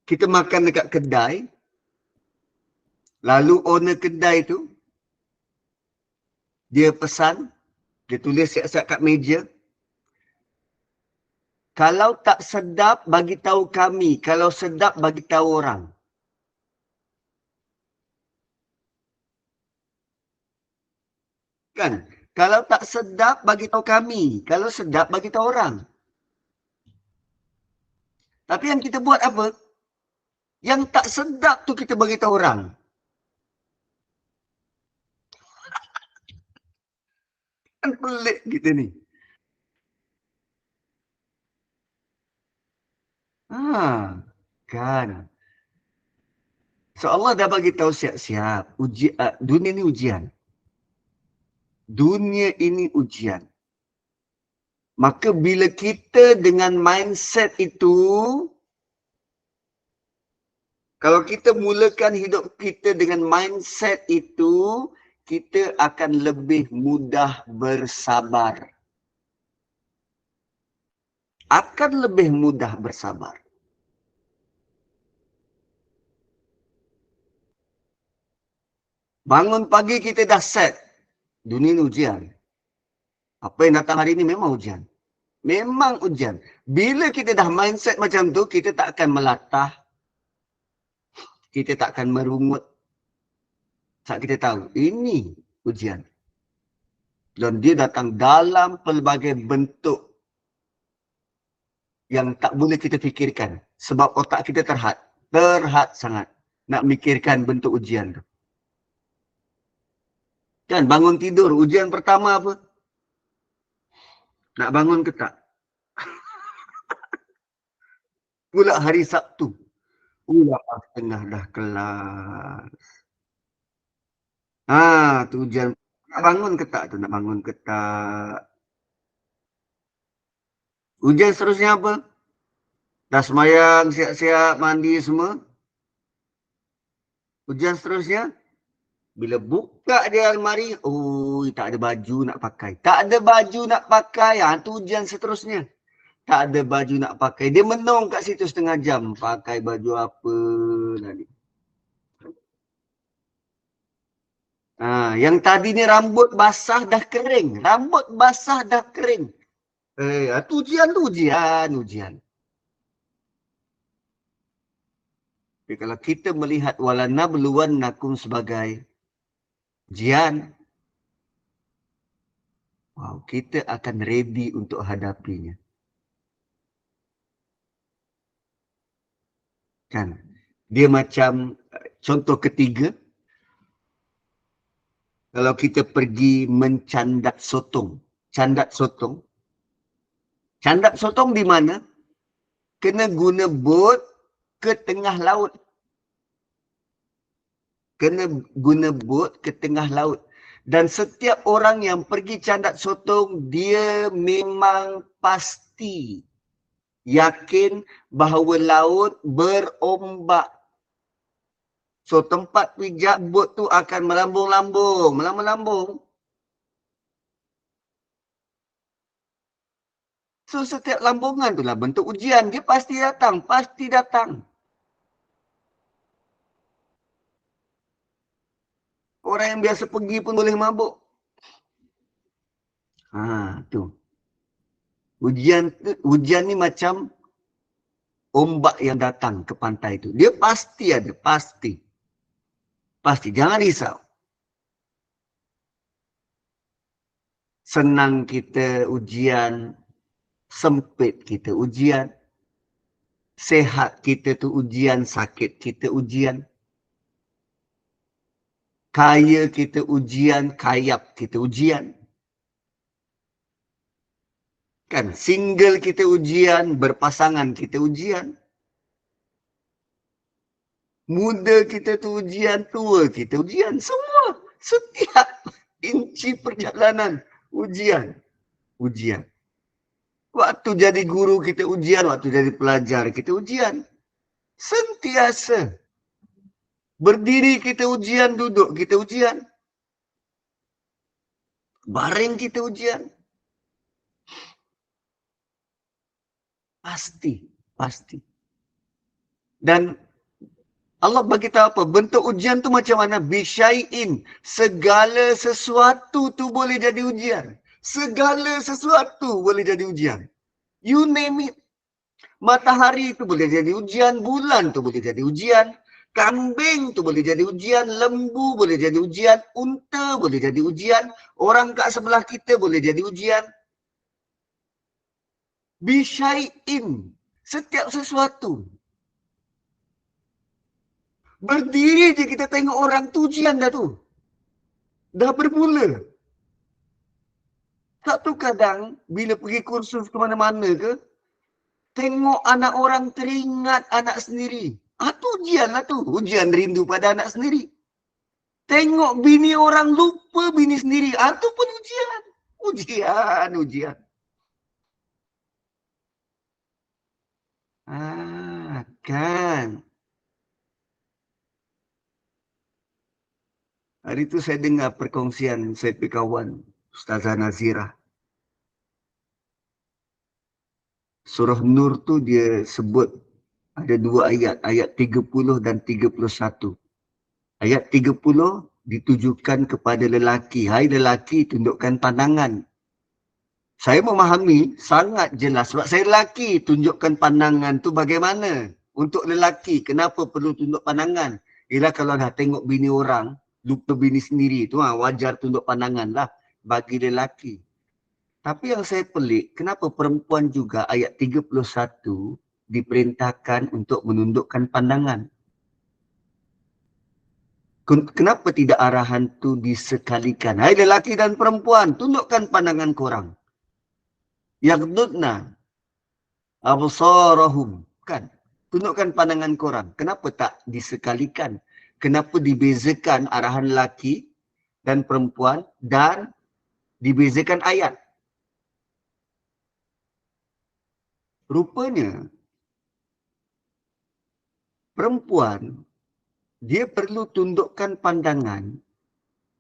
Kita makan dekat kedai, lalu owner kedai tu dia pesan, dia tulis siap-siap kat meja, kalau tak sedap bagi tahu kami, kalau sedap bagi tahu orang. Kan? Kalau tak sedap bagi tahu kami, kalau sedap bagi tahu orang. Tapi yang kita buat apa? Yang tak sedap tu kita bagi tahu orang. Kan pelik kita ni. Kan. So Allah dah bagi tahu siap-siap. Dunia ni ujian. Dunia ini ujian. Maka bila kita dengan mindset itu, kalau kita mulakan hidup kita dengan mindset itu, kita akan lebih mudah bersabar. Akan lebih mudah bersabar. Bangun pagi kita dah set. Dunia ni ujian. Apa yang datang hari ni memang ujian. Memang ujian. Bila kita dah mindset macam tu, kita tak akan melatah. Kita tak akan merungut. Saat kita tahu, ini ujian. Dan dia datang dalam pelbagai bentuk yang tak boleh kita fikirkan. Sebab otak kita terhad. Terhad sangat. Nak mikirkan bentuk ujian tu. Kan bangun tidur, ujian pertama apa? Nak bangun ke tak? Pula hari Sabtu. 8:30 dah kelas. Tu ujian. Nak bangun ke tak tu? Nak bangun ke tak? Ujian seterusnya apa? Dah semayang, siap-siap, mandi semua. Ujian seterusnya, bila buka dia almari, oh tak ada baju nak pakai. Tak ada baju nak pakai, itu ujian seterusnya. Tak ada baju nak pakai. Dia menung kat situ setengah jam. Pakai baju apa lagi. Yang tadi ni rambut basah dah kering. Rambut basah dah kering. Itu ujian tu ujian. Jadi kalau kita melihat walanabluwannakum sebagai ujian, wow, kita akan ready untuk hadapinya. Kan? Dia macam contoh ketiga, kalau kita pergi mencandat sotong. Candat sotong di mana? Kena guna bot ke tengah laut. Dan setiap orang yang pergi candat sotong, dia memang pasti yakin bahawa laut berombak. So tempat pijak bot tu akan melambung. So setiap lambungan tu lah bentuk ujian. Dia pasti datang. Orang yang biasa pergi pun boleh mabuk. Tu. Ujian ni macam ombak yang datang ke pantai tu. Dia pasti ada, pasti. Jangan risau. Senang kita ujian, sempit kita ujian, sehat kita tu ujian, sakit kita ujian, kaya kita ujian, kayap kita ujian. Kan, single kita ujian, berpasangan kita ujian. Muda kita tu ujian, tua kita ujian. Semua, setiap inci perjalanan ujian. Waktu jadi guru kita ujian, waktu jadi pelajar kita ujian. Sentiasa. Berdiri kita ujian, duduk kita ujian. Baring kita ujian. Pasti. Dan Allah bagi tahu apa? Bentuk ujian tu macam mana? Bisyai'in. Segala sesuatu tu boleh jadi ujian. Segala sesuatu boleh jadi ujian. You name it. Matahari tu boleh jadi ujian. Bulan tu boleh jadi ujian. Kambing tu boleh jadi ujian. Lembu boleh jadi ujian. Unta boleh jadi ujian. Orang kat sebelah kita boleh jadi ujian. Bisyai'in. Setiap sesuatu. Berdiri je kita tengok orang tu ujian dah tu. Dah bermula. Satu kadang, bila pergi kursus ke mana-mana ke, tengok anak orang teringat anak sendiri. Tu ujian lah tu. Ujian rindu pada anak sendiri. Tengok bini orang lupa bini sendiri. Tu pun ujian. Ujian. Kan. Hari tu saya dengar perkongsian saya punya kawan, Ustazah Nazirah. Surah Nur tu dia sebut ada dua ayat, ayat 30 dan 31. Ayat 30 ditujukan kepada lelaki. Hai lelaki, tundukkan pandangan. Saya memahami sangat jelas. Sebab saya lelaki, tunjukkan pandangan tu bagaimana? Untuk lelaki, kenapa perlu tunduk pandangan? Ialah kalau dah tengok bini orang, lupa bini sendiri tu, wajar tunduk pandangan lah bagi lelaki. Tapi yang saya pelik, kenapa perempuan juga ayat 31 diperintahkan untuk menundukkan pandangan? Kenapa tidak arahan tu disekalikan? Hai lelaki dan perempuan, tundukkan pandangan korang. Yaghdudna absarahum. Kan? Tundukkan pandangan korang. Kenapa tak disekalikan? Kenapa dibezakan arahan lelaki dan perempuan dan dibezakan ayat? Rupanya perempuan dia perlu tundukkan pandangan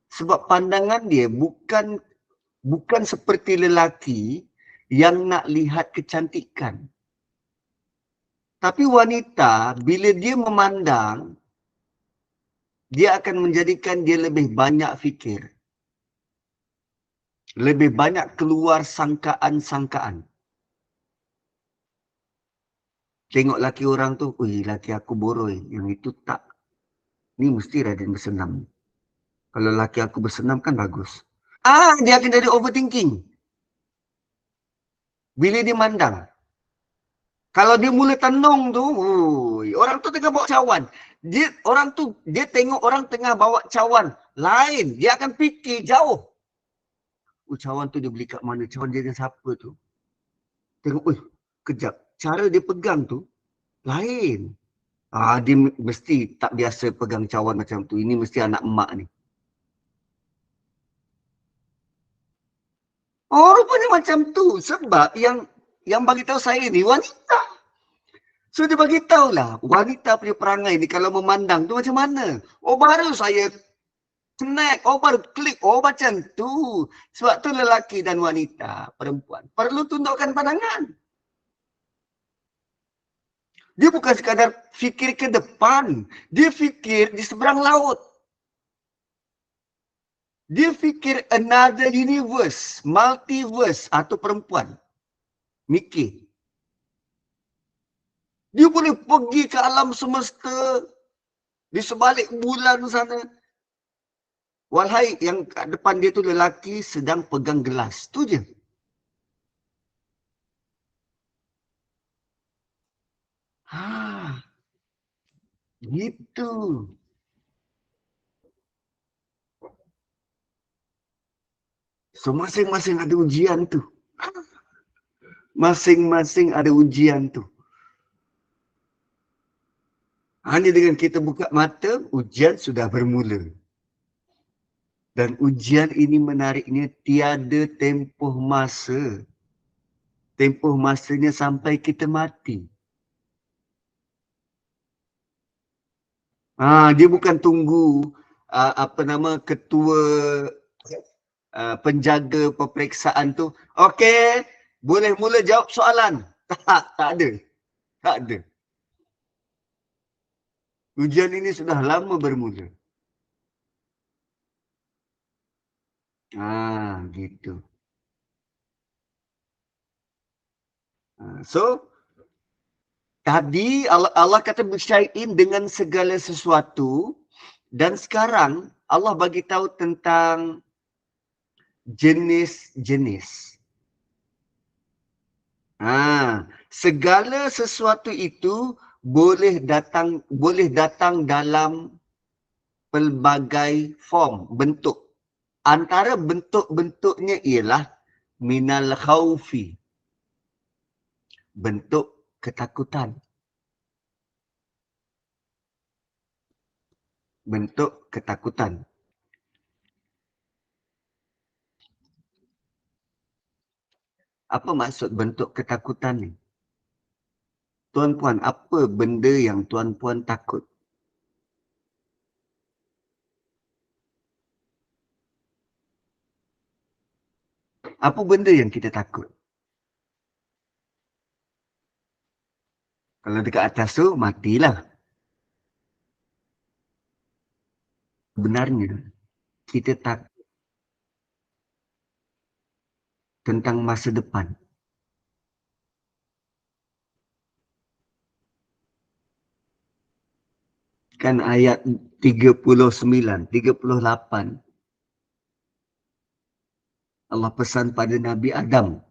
sebab pandangan dia bukan seperti lelaki yang nak lihat kecantikan. Tapi wanita bila dia memandang, dia akan menjadikan dia lebih banyak fikir. Lebih banyak keluar sangkaan-sangkaan. Tengok laki orang tu, ui laki aku boroi, yang itu tak. Ni mesti Raden bersenam. Kalau laki aku bersenam kan bagus. Dia akan jadi overthinking. Bila dia mandang. Kalau dia mula tenung tu, orang tu tengah bawa cawan. Dia tengok orang tengah bawa cawan. Lain, dia akan fikir jauh. Cawan tu dia beli kat mana? Cawan dia dengan siapa tu? Tengok, kejap. Cara dia pegang tu, lain. Dia mesti tak biasa pegang cawan macam tu. Ini mesti anak emak ni. Rupanya macam tu. Sebab yang bagi tahu saya ni wanita. So dia bagi tahulah wanita punya perangai ni kalau memandang tu macam mana. Baru saya snack, baru klik, macam tu. Sebab tu lelaki dan wanita, perempuan, perlu tundukkan pandangan. Dia bukan sekadar fikir ke depan. Dia fikir di seberang laut. Dia fikir another universe, multiverse atau perempuan. Mikir. Dia boleh pergi ke alam semesta, di sebalik bulan sana. Walhai yang kat depan dia tu lelaki sedang pegang gelas. Tu je. Gitu. So masing-masing ada ujian tu. Masing-masing ada ujian tu. Hanya dengan kita buka mata, ujian sudah bermula. Dan ujian ini menariknya tiada tempoh masa. Tempoh masanya sampai kita mati. Dia bukan tunggu ketua penjaga peperiksaan tu. Okey, boleh mula jawab soalan. Tak ada. Tak ada. Ujian ini sudah lama bermula. Gitu. So, tadi Allah kata bersyai'in dengan segala sesuatu, dan sekarang Allah bagi tahu tentang jenis-jenis. Segala sesuatu itu boleh datang dalam pelbagai form, bentuk. Antara bentuk-bentuknya ialah minal khaufi, bentuk ketakutan. Bentuk ketakutan. Apa maksud bentuk ketakutan ni? Tuan-puan, apa benda yang tuan-puan takut? Apa benda yang kita takut? Kalau dekat atas tu, matilah. Benarnya, kita takut tentang masa depan. Kan ayat 39, 38. Allah pesan pada Nabi Adam.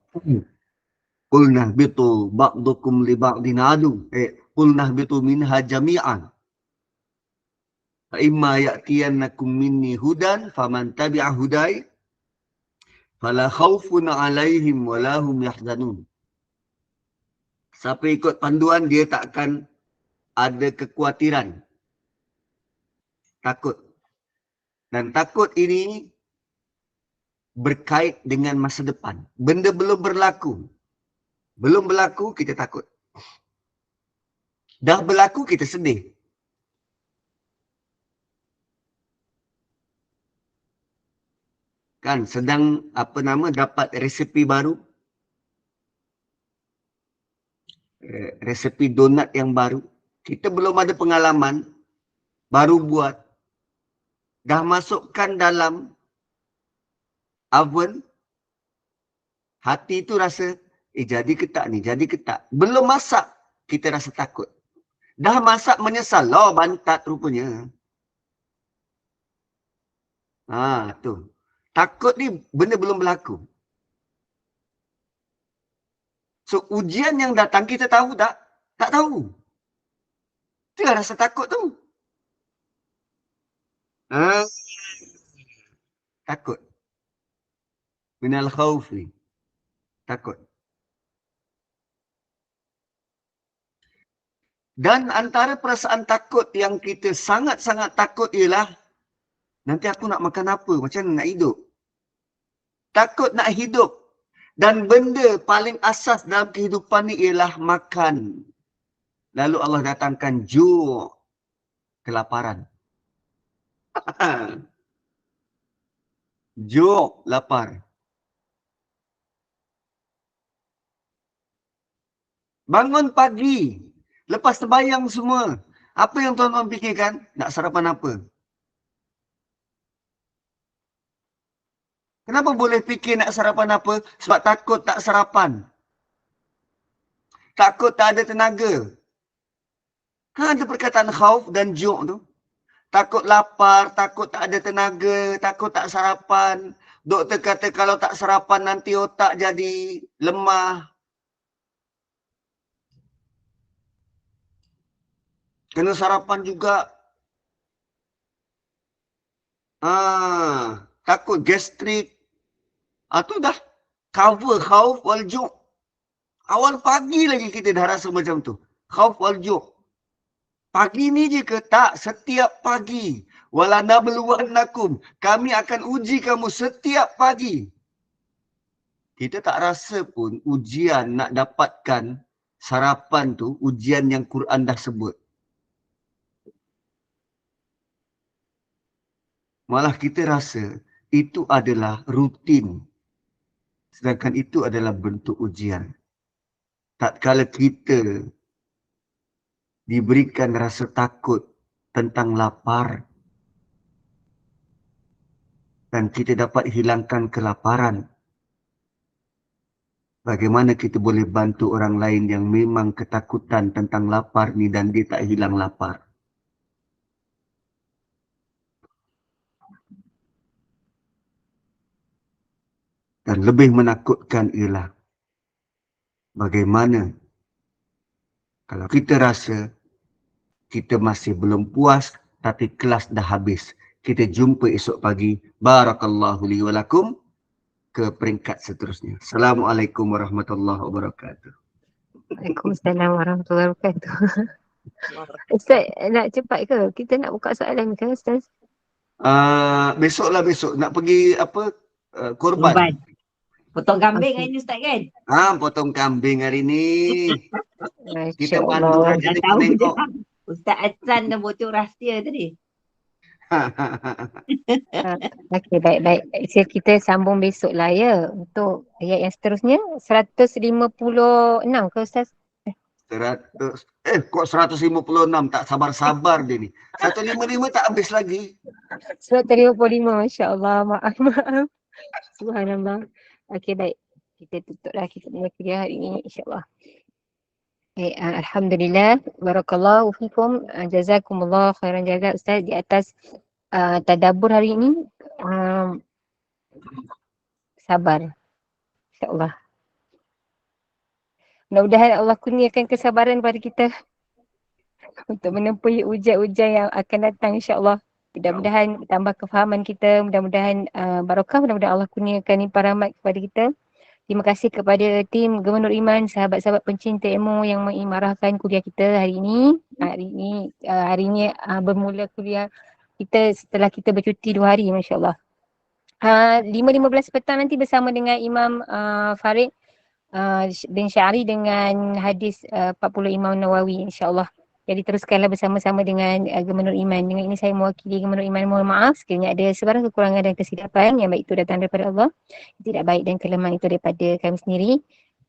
Qulna bitu ba'dukum li ba'din adu. Qulna bitu minha jami'an. Fa imma ya'tiyannakum minni hudan faman tabi'a hudai fala khaufun 'alaihim wa lahum yahzanun. Siapa ikut panduan dia tak akan ada kekhawatiran. Takut. Dan takut ini berkait dengan masa depan. Benda belum berlaku. Belum berlaku, kita takut. Dah berlaku, kita sedih. Kan sedang dapat resepi baru. Resepi donat yang baru. Kita belum ada pengalaman, baru buat. Dah masukkan dalam oven, hati tu rasa, jadi ke tak ni, jadi ke tak. Belum masak, kita rasa takut. Dah masak menyesal, bantat rupanya. Tu. Takut ni benda belum berlaku. So, ujian yang datang kita tahu tak? Tak tahu. Itulah rasa takut tu. Takut. Minal khawfi. Takut. Dan antara perasaan takut yang kita sangat-sangat takut ialah nanti aku nak makan apa? Macam mana nak hidup? Takut nak hidup. Dan benda paling asas dalam kehidupan ni ialah makan. Lalu Allah datangkan ju', kelaparan. Ju', lapar. Bangun pagi. Lepas terbayang semua. Apa yang tuan-tuan fikirkan? Nak sarapan apa? Kenapa boleh fikir nak sarapan apa? Sebab takut tak sarapan. Takut tak ada tenaga. Ada perkataan khauf dan ju' tu. Takut lapar, takut tak ada tenaga, takut tak sarapan. Doktor kata kalau tak sarapan nanti otak jadi lemah. Kena sarapan juga. Takut gastrik. Tu dah cover khauf wal ju'. Awal pagi lagi kita dah rasa macam tu. Khauf wal ju'. Pagi ni je ke? Tak, setiap pagi. Walanabluwannakum. Kami akan uji kamu setiap pagi. Kita tak rasa pun ujian nak dapatkan sarapan tu, ujian yang Quran dah sebut. Malah kita rasa itu adalah rutin. Sedangkan itu adalah bentuk ujian. Tatkala kita diberikan rasa takut tentang lapar dan kita dapat hilangkan kelaparan, bagaimana kita boleh bantu orang lain yang memang ketakutan tentang lapar ni dan dia tak hilang lapar? Dan lebih menakutkan ialah bagaimana kalau kita rasa kita masih belum puas tapi kelas dah habis. Kita jumpa esok pagi. Barakallahu li wa lakum ke peringkat seterusnya. Assalamualaikum warahmatullahi wabarakatuh. Waalaikumsalam warahmatullahi wabarakatuh. Ustaz, nak cepat ke? Kita nak buka soalan ke, Ustaz? Besoklah besok. Nak pergi korban. Potong kambing hari ni Ustaz kan? Potong kambing hari ni. Kita Masya bantu Allah. raja ni Tahu penengok. dah. Ustaz Azlan dah bocor rahsia tadi. Okey, baik-baik. So, kita sambung besok lah ya. Untuk ayat yang seterusnya, 156 ke Ustaz? 156 tak sabar-sabar dia ni. 155 tak habis lagi. 155, Masya Allah. Maaf. Subhanallah. Okey, baik. Kita tutuplah kita punya kuliah hari ini, insyaAllah. Baik, Alhamdulillah. Barakallahu fikum. Jazakumullah khairan jaza Ustaz di atas tadabbur hari ini. Sabar. InsyaAllah. Mudah-mudahan Allah kurniakan kesabaran kepada kita untuk menempuhi ujian-ujian yang akan datang, insyaAllah. Mudah-mudahan tambah kefahaman kita, mudah-mudahan barakah, mudah-mudahan Allah kurniakan limpah rahmat kepada kita. Terima kasih kepada tim Gubernur Iman, sahabat-sahabat pencinta ilmu yang mengimarahkan kuliah kita hari ini. Hari ini bermula kuliah kita setelah kita bercuti 2 hari, Masya Allah. 5.15 petang nanti bersama dengan Imam Farid bin Syari dengan hadis 40 Imam Nawawi, insyaAllah. Jadi teruskanlah bersama-sama dengan Gubernur Iman. Dengan ini saya mewakili Gubernur Iman, mohon maaf sekiranya ada sebarang kekurangan dan kesilapan yang baik itu datang daripada Allah, tidak baik dan kelemahan itu daripada kami sendiri.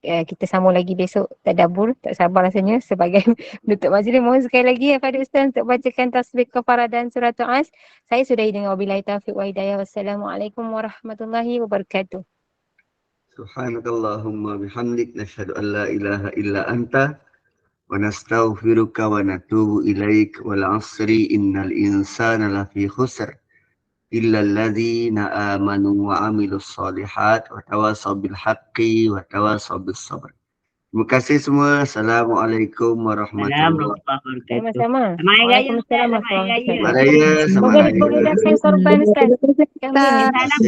Kita sambung lagi besok tadabbur, tak sabar rasanya sebagai penutup majlis. Mohon sekali lagi kepada Ustaz untuk bacakan tasbih kafarah dan surah As. Saya sudahi dengan wabillahi taufiq wa hidayah. Wassalamualaikum warahmatullahi wabarakatuh. Subhanakallahumma bihamdik nashhadu an la ilaha illa anta wa nastaghfiruka wa natubu ilaik wal 'asri innal insana lafi khusr illa alladhina amanu wa 'amilus solihat wa tawasaw bil haqqi wa tawasaw bis sabr. Terima kasih semua. Assalamualaikum warahmatullahi Assalamualaikum warahmatullahi wabarakatuh. Sama-sama. Selamat Hari Raya Ustaz. Waalaikumsalam Selamat Hari warahmatullahi Raya. wabarakatuh. Sama Moga raya. dimudahkan korban Ustaz. Kami Salam